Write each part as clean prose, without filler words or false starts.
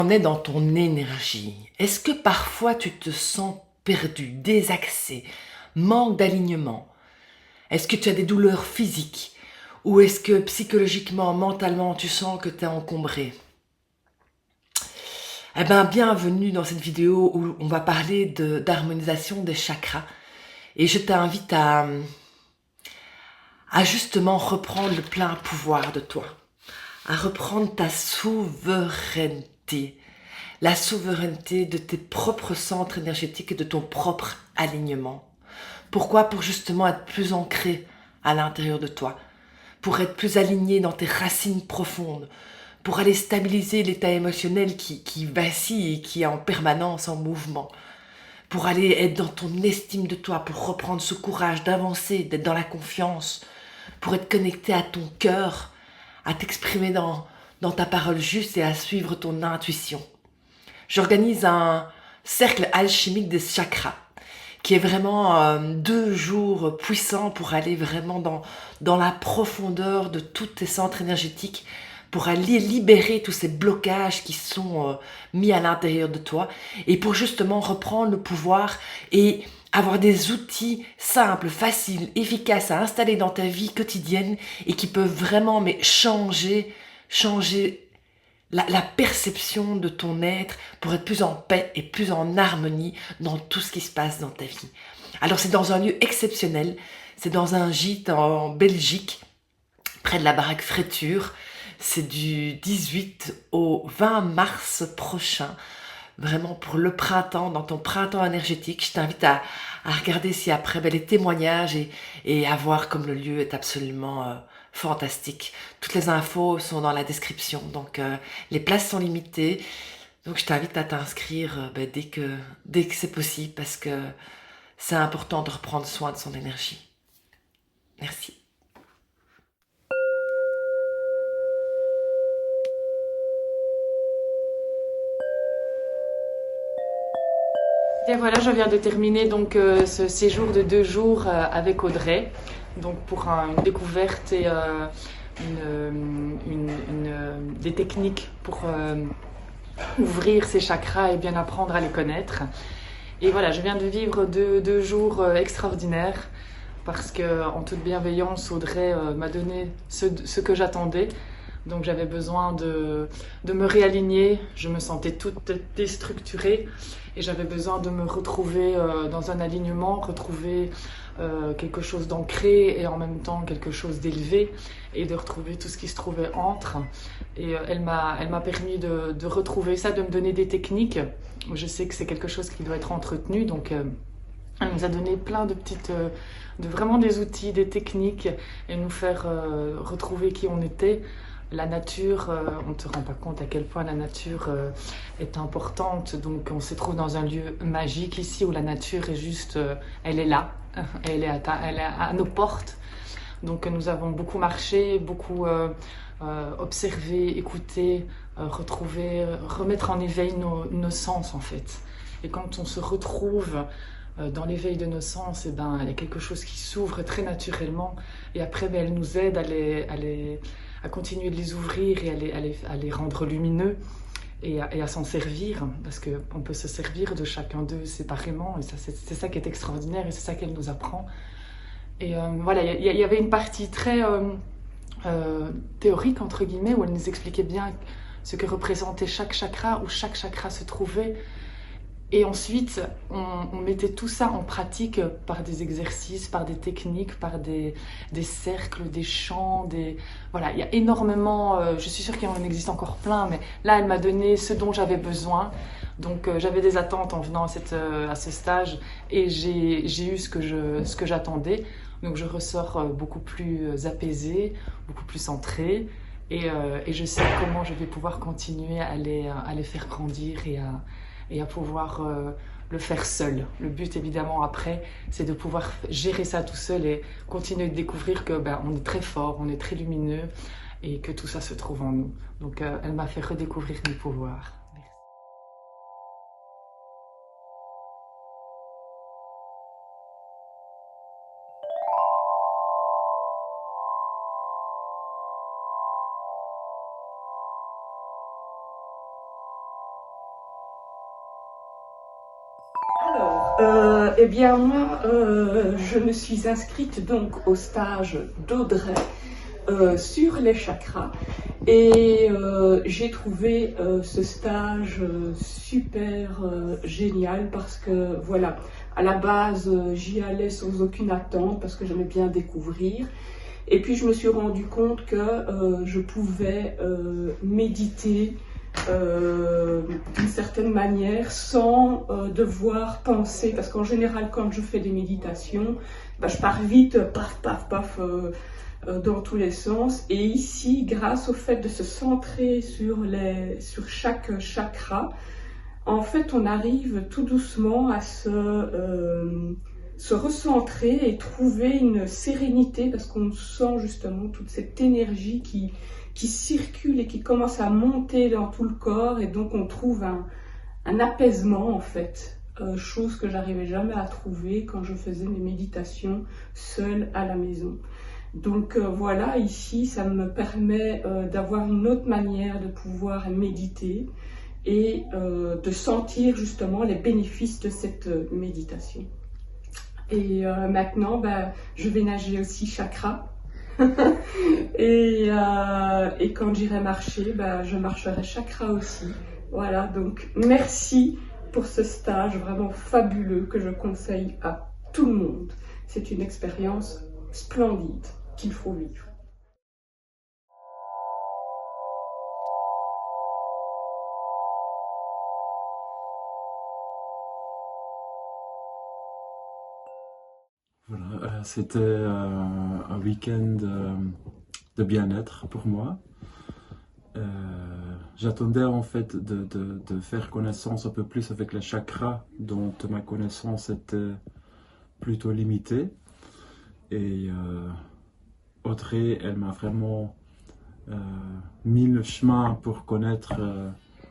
En est dans ton énergie? Est-ce que parfois tu te sens perdu, désaxé, manque d'alignement? Est-ce que tu as des douleurs physiques? Ou est-ce que psychologiquement, mentalement, tu sens que tu es encombré? Eh bien, bienvenue dans cette vidéo où on va parler d'harmonisation des chakras. Et je t'invite à justement reprendre le plein pouvoir de toi, à reprendre ta souveraineté, la souveraineté de tes propres centres énergétiques et de ton propre alignement. Pourquoi? Pour justement être plus ancré à l'intérieur de toi, pour être plus aligné dans tes racines profondes, pour aller stabiliser l'état émotionnel qui vacille et qui est en permanence en mouvement, pour aller être dans ton estime de toi, pour reprendre ce courage d'avancer, d'être dans la confiance, pour être connecté à ton cœur, à t'exprimer dans ta parole juste et à suivre ton intuition. J'organise un cercle alchimique des chakras qui est vraiment 2 jours puissants pour aller vraiment dans la profondeur de tous tes centres énergétiques, pour aller libérer tous ces blocages qui sont mis à l'intérieur de toi et pour justement reprendre le pouvoir et avoir des outils simples, faciles, efficaces à installer dans ta vie quotidienne et qui peuvent vraiment changer la perception de ton être pour être plus en paix et plus en harmonie dans tout ce qui se passe dans ta vie. Alors c'est dans un lieu exceptionnel, c'est dans un gîte en Belgique, près de la baraque Fréture. C'est du 18 au 20 mars prochain, vraiment pour le printemps, dans ton printemps énergétique. Je t'invite à regarder si après les témoignages et à voir comme le lieu est absolument fantastique. Toutes les infos sont dans la description, donc les places sont limitées. Donc je t'invite à t'inscrire dès que c'est possible parce que c'est important de reprendre soin de son énergie. Merci. Et voilà, je viens de terminer donc ce séjour de 2 jours avec Audrey, donc pour une découverte et des techniques pour ouvrir ses chakras et bien apprendre à les connaître. Et voilà, je viens de vivre 2 jours extraordinaires parce que, en toute bienveillance, Audrey m'a donné ce que j'attendais. Donc j'avais besoin de me réaligner, je me sentais toute déstructurée et j'avais besoin de me retrouver dans un alignement, retrouver quelque chose d'ancré et en même temps quelque chose d'élevé et de retrouver tout ce qui se trouvait entre. Et elle m'a permis de retrouver ça, de me donner des techniques. Je sais que c'est quelque chose qui doit être entretenu, donc elle nous a donné plein de vraiment des outils, des techniques et nous faire retrouver qui on était. La nature, on ne te rend pas compte à quel point la nature est importante. Donc on se trouve dans un lieu magique ici où la nature est juste, elle est là, elle est à nos portes. Donc nous avons beaucoup marché, beaucoup observé, écouté, retrouvé, remettre en éveil nos sens en fait. Et quand on se retrouve dans l'éveil de nos sens, et ben, il y a quelque chose qui s'ouvre très naturellement. Et après, ben, elle nous aide à continuer de les ouvrir et à les rendre lumineux et à s'en servir. Parce qu'on peut se servir de chacun d'eux séparément. Et c'est ça qui est extraordinaire et c'est ça qu'elle nous apprend. Et voilà, il y avait une partie très théorique, entre guillemets, où elle nous expliquait bien ce que représentait chaque chakra, où chaque chakra se trouvait. Et ensuite, on mettait tout ça en pratique par des exercices, par des techniques, par des cercles, des chants, Voilà, il y a énormément... je suis sûre qu'il en existe encore plein, mais là, elle m'a donné ce dont j'avais besoin. Donc, j'avais des attentes en venant à ce stage et j'ai eu ce que j'attendais. Donc, je ressors beaucoup plus apaisée, beaucoup plus centrée. Et je sais comment je vais pouvoir continuer à les faire grandir et à pouvoir le faire seul. Le but évidemment après, c'est de pouvoir gérer ça tout seul et continuer de découvrir que on est très fort, on est très lumineux et que tout ça se trouve en nous. Donc elle m'a fait redécouvrir mes pouvoirs. Alors, eh bien moi, je me suis inscrite donc au stage d'Audrey sur les chakras et j'ai trouvé ce stage super génial parce que voilà, à la base j'y allais sans aucune attente parce que j'aimais bien découvrir. Et puis je me suis rendu compte que je pouvais méditer d'une certaine manière sans devoir penser, parce qu'en général quand je fais des méditations, bah, je pars vite, paf, paf, paf, dans tous les sens. Et ici, grâce au fait de se centrer sur chaque chakra, en fait, on arrive tout doucement à se recentrer et trouver une sérénité parce qu'on sent justement toute cette énergie qui circule et qui commence à monter dans tout le corps et donc on trouve un apaisement en fait, chose que j'arrivais jamais à trouver quand je faisais mes méditations seule à la maison. Donc voilà, ici ça me permet d'avoir une autre manière de pouvoir méditer et de sentir justement les bénéfices de cette méditation. Et maintenant, bah, je vais nager aussi chakra. Et quand j'irai marcher, bah, je marcherai chakra aussi. Voilà, donc merci pour ce stage vraiment fabuleux que je conseille à tout le monde. C'est une expérience splendide qu'il faut vivre. Voilà, c'était un week-end de bien-être pour moi. J'attendais en fait de faire connaissance un peu plus avec les chakras dont ma connaissance était plutôt limitée. Et Audrey, elle m'a vraiment euh, mis le chemin pour connaître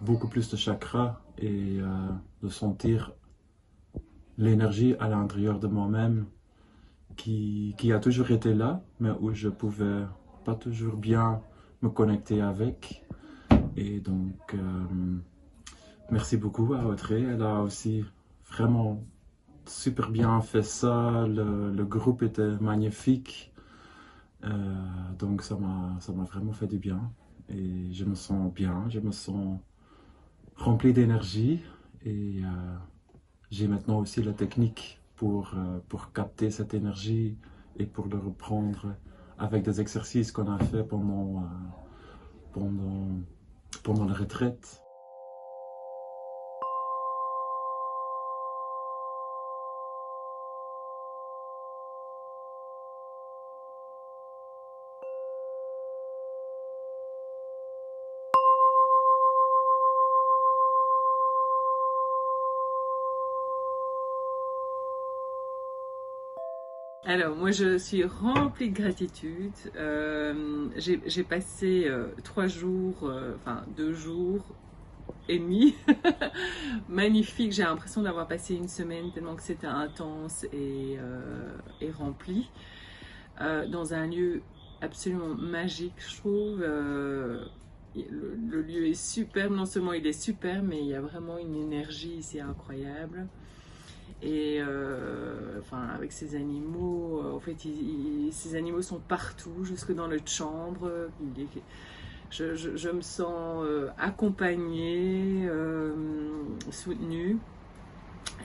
beaucoup plus de chakras et de sentir l'énergie à l'intérieur de moi-même qui a toujours été là, mais où je pouvais pas toujours bien me connecter avec. Et donc, merci beaucoup à Audrey. Elle a aussi vraiment super bien fait ça. Le groupe était magnifique. Donc, ça m'a vraiment fait du bien. Et je me sens bien, je me sens rempli d'énergie. Et j'ai maintenant aussi la technique pour capter cette énergie et pour le reprendre avec des exercices qu'on a fait pendant, pendant la retraite. Alors, moi, je suis remplie de gratitude. J'ai passé 3 jours, enfin 2 jours et demi, magnifique. J'ai l'impression d'avoir passé une semaine tellement que c'était intense et rempli. Dans un lieu absolument magique, je trouve. Le lieu est superbe, non seulement il est superbe, mais il y a vraiment une énergie ici incroyable. Et enfin, avec ces animaux, en fait, ces animaux sont partout, jusque dans notre chambre. Je me sens accompagnée, soutenue.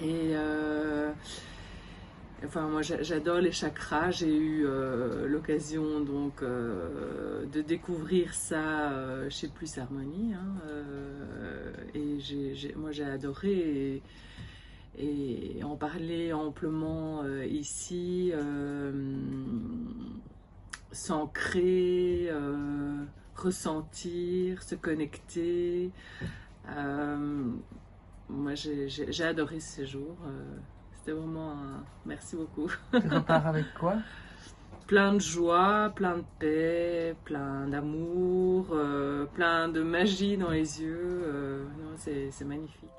Et enfin, moi, j'adore les chakras. J'ai eu l'occasion donc de découvrir ça chez Plus Harmonie, hein, et moi, j'ai adoré. Et en parler amplement ici, s'ancrer, ressentir, se connecter. Euh, Moi, j'ai adoré ce séjour. C'était vraiment un... Merci beaucoup. Tu repars avec quoi? Plein de joie, plein de paix, plein d'amour, plein de magie dans les yeux. Non, c'est magnifique.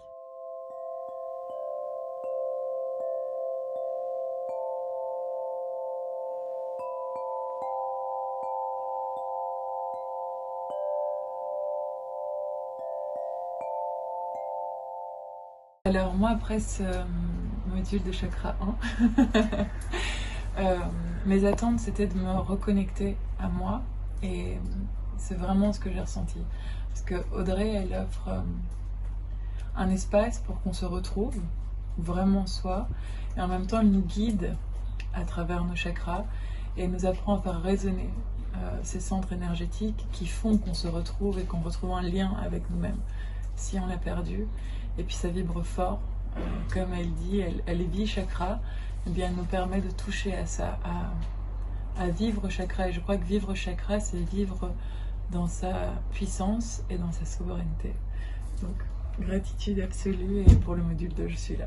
Alors moi, après ce module de chakra 1, mes attentes c'était de me reconnecter à moi et c'est vraiment ce que j'ai ressenti. Parce que Audrey, elle offre un espace pour qu'on se retrouve vraiment soi et en même temps elle nous guide à travers nos chakras et elle nous apprend à faire résonner ces centres énergétiques qui font qu'on se retrouve et qu'on retrouve un lien avec nous-mêmes si on l'a perdu. Et puis ça vibre fort, comme elle dit, elle est bi-chakra, et bien elle nous permet de toucher à ça, à vivre chakra. Et je crois que vivre chakra, c'est vivre dans sa puissance et dans sa souveraineté. Donc gratitude absolue et pour le module de Je suis là.